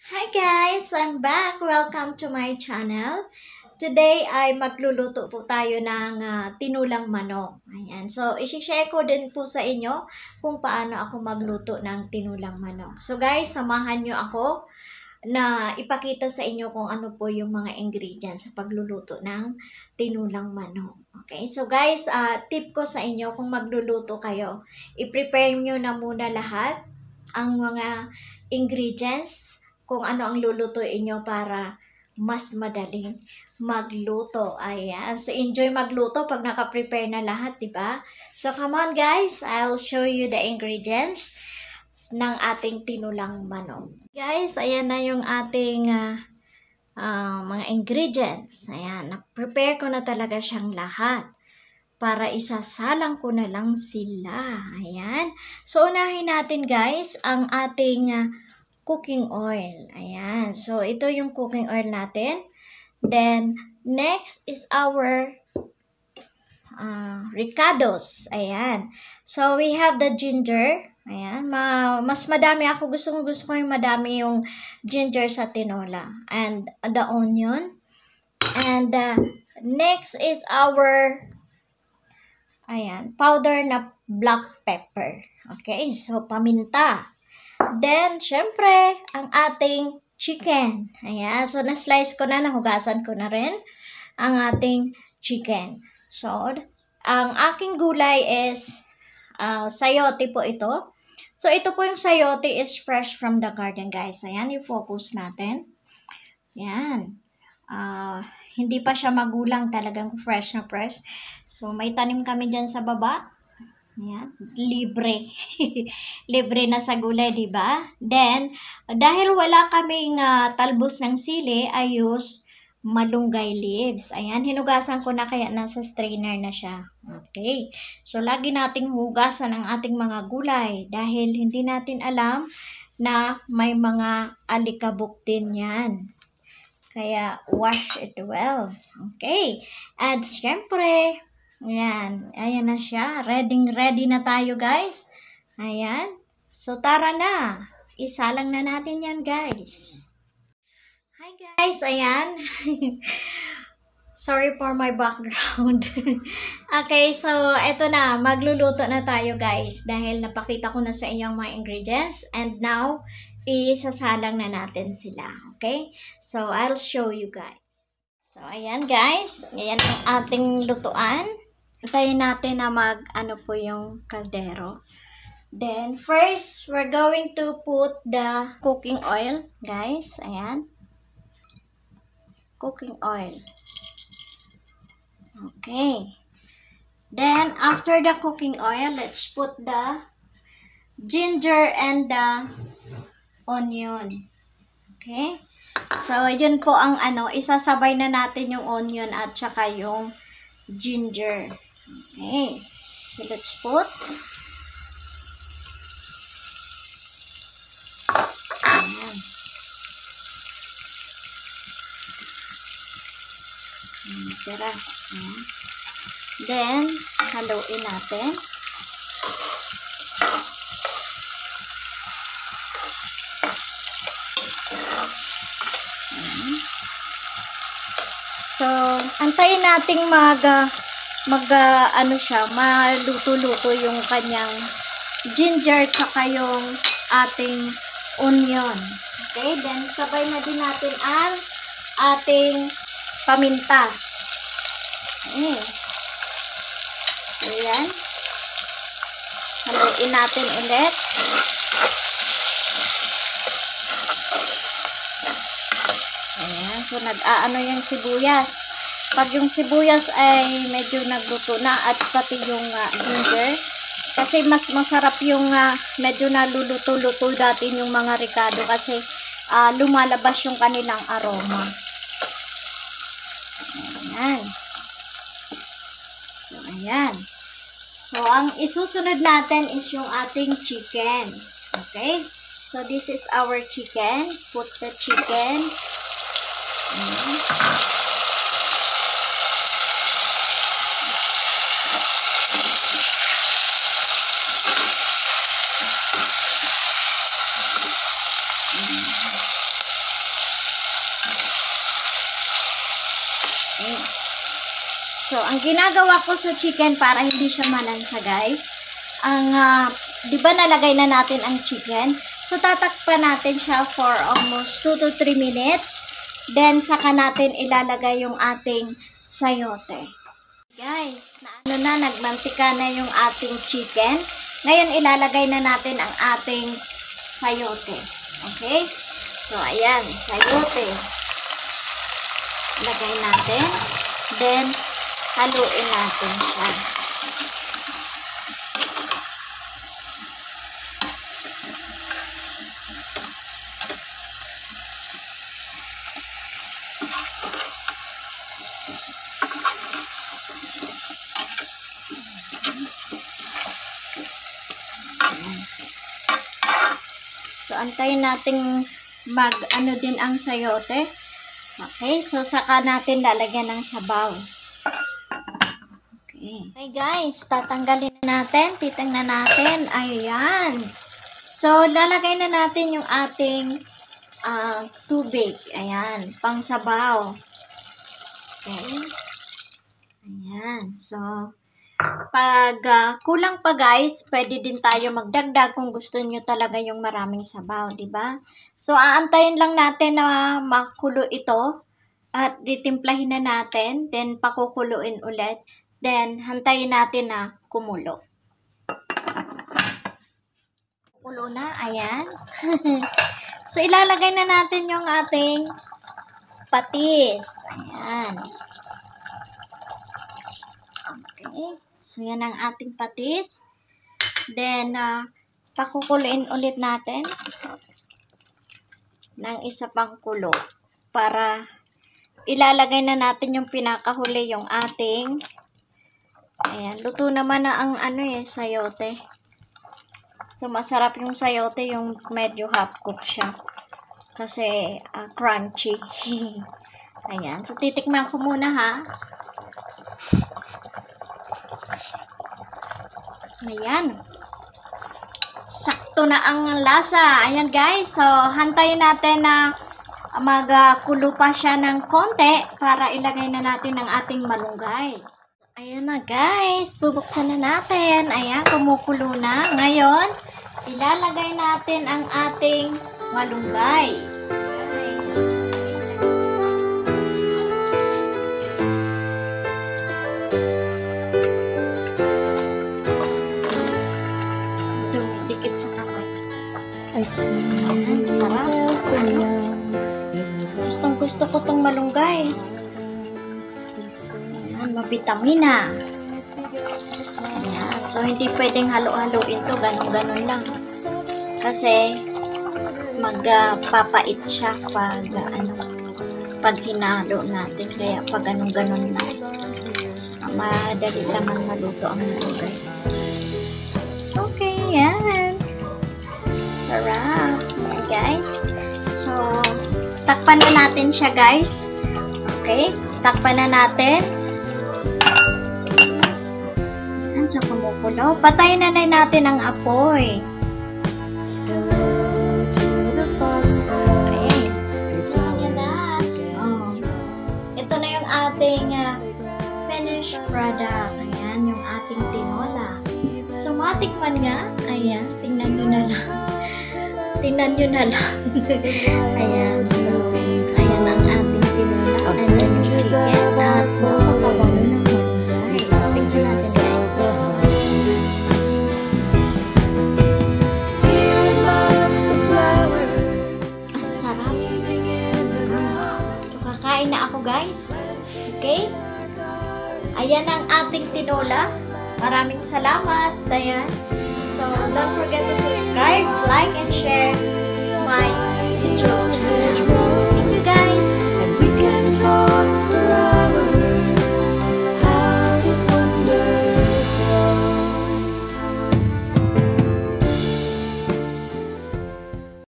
Hi guys! I'm back! Welcome to my channel. Today ay magluluto po tayo ng tinulang manok. Ayan. So, isi-share ko din po sa inyo kung paano ako magluto ng tinulang manok. So guys, samahan nyo ako na ipakita sa inyo kung ano po yung mga ingredients sa pagluluto ng tinulang manok. Okay? So guys, tip ko sa inyo kung magluluto kayo, i-prepare nyo na muna lahat ang mga ingredients kung ano ang lulutuin nyo para mas madaling magluto. Ayan. So, enjoy magluto pag naka-prepare na lahat, diba? So, come on guys. I'll show you the ingredients ng ating tinulang manok. Guys, ayan na yung ating mga ingredients. Ayan. Na-prepare ko na talaga siyang lahat para isasalang ko na lang sila. Ayan. So, unahin natin guys ang ating cooking oil. Ayan. So, ito yung cooking oil natin. Then, next is our ricados. Ayan. So, we have the ginger. Ayan. Mas madami ako. Gusto ko yung madami yung ginger sa tinola. And the onion. And next is our powder na black pepper. Okay. So, paminta. Then, syempre, ang ating chicken. Ayan. So, na-slice ko na, nahugasan ko na rin ang ating chicken. So, ang aking gulay is sayote po ito. So, ito po yung sayote is fresh from the garden, guys. Ayan, i-focus natin. Ayan. Hindi pa siya magulang, talagang fresh na fresh. So, may tanim kami dyan sa baba. Ayan, libre. Libre na sa gulay, di ba? Then, dahil wala kaming talbos ng sili, I use malunggay leaves. Ayan, hinugasan ko na kaya nasa strainer na siya. Okay. So, lagi nating hugasan ang ating mga gulay dahil hindi natin alam na may mga alikabok din yan. Kaya, wash it well. Okay. At syempre, ayan. Ayan na siya. Ready na tayo, guys. Ayan. So, tara na. Isalang na natin yan, guys. Hi, guys. Ayan. Sorry for my background. Okay, so, eto na. Magluluto na tayo, guys. Dahil napakita ko na sa inyo ang mga ingredients. And now, isasalang na natin sila. Okay? So, I'll show you, guys. So, ayan, guys. Ayan ang ating lutuan. Antayin natin na ano po yung kaldero. Then, first, we're going to put the cooking oil, guys. Ayan. Cooking oil. Okay. Then, after the cooking oil, let's put the ginger and the onion. Okay. So, yun po ang isasabay na natin yung onion at saka yung ginger. Okay. So, let's put. Ayan. Tira. Ayan. Then, haluin natin. Ayan. So, antayin nating maluto-luto yung kanyang ginger tsaka yung ating onion. Okay, then sabay na din natin ang ating paminta. Okay. So, yan. Haluin natin ulit. Ayan, so nag-aano yung sibuyas. Pag yung sibuyas ay medyo nagluto na at pati yung ginger, kasi mas masarap yung medyo naluluto-luto natin yung mga ricado kasi lumalabas yung kanilang aroma. Ayan. So, ayan. So, ang isusunod natin is yung ating chicken. Okay? So, this is our chicken. Put the chicken. Ayan. So, ang ginagawa ko sa chicken para hindi siya malansa, guys, di ba nalagay na natin ang chicken? So, tatakpan natin siya for almost 2 to 3 minutes. Then, saka natin ilalagay yung ating sayote. Guys, nagmantika na yung ating chicken. Ngayon, ilalagay na natin ang ating sayote. Okay? So, ayan, sayote. Lagay natin. Then, haluin natin siya. So, antayin nating mag-ano din ang sayote. Okay, so saka natin lalagyan ng sabaw. Okay guys, tatanggalin na natin. Titingnan natin. Ayan. So, lalagay na natin yung ating tubig. Ayan, pang sabaw. Okay. Ayan. So, pag kulang pa guys, pwede din tayo magdagdag kung gusto nyo talaga yung maraming sabaw, di ba? So, aantayin lang natin na makulo ito at ditimplahin na natin, then pakukuluin ulit, then hantayin natin na kumulo. Kulo na, ayan. So, ilalagay na natin yung ating patis. Ayan. Okay. So, yan ang ating patis. Then, pakukuluin ulit natin ng isa pang kulo para ilalagay na natin yung pinakahuli, yung ating ayan, luto naman na ang sayote. So, masarap yung sayote, yung medyo half cook siya. Kasi, crunchy. Ayan. So, titikman ko muna ha. Ayan. Sakto na ang lasa. Ayan guys. So, hantayin natin na magkulo pa siya ng konti para ilagay na natin ang ating malunggay. Ayan na guys. Bubuksan na natin. Ayan, kumukulo na. Ngayon, ilalagay natin ang ating malunggay. Dumidikit sa kamay. Sarap. Gustong gusto ko tong malunggay. Ayan, mabitamina. Ayan. So, hindi pwedeng halo-haloin to. Ganon-ganon lang. Kasi, magpapait siya pag hinalo natin. Kaya, pag ganon-ganon lang. So, madali lang ang maluto ang malunggay. Okay, yan. Sarap. Ayan, guys. So, takpan na natin siya, guys. Okay? Takpan na natin. Ayan, so kumukulo. Patayin na natin ang apoy. Okay. Ayan na. Oh. Ito na yung ating finished product. Ayan, yung ating tinola. So, matikman nga. Ayan, tingnan nyo na lang. Tingnan nyo na lang. Ayan. So, ayan ang ating tinola. Ayan yung chicken. At napakabango ng malunggay. Tingnan natin guys. Ang sarap. So, kakain na ako guys. Okay? Ayan ang ating tinola. Maraming salamat. Ayan. So, don't forget to subscribe, like, and share my YouTube channel.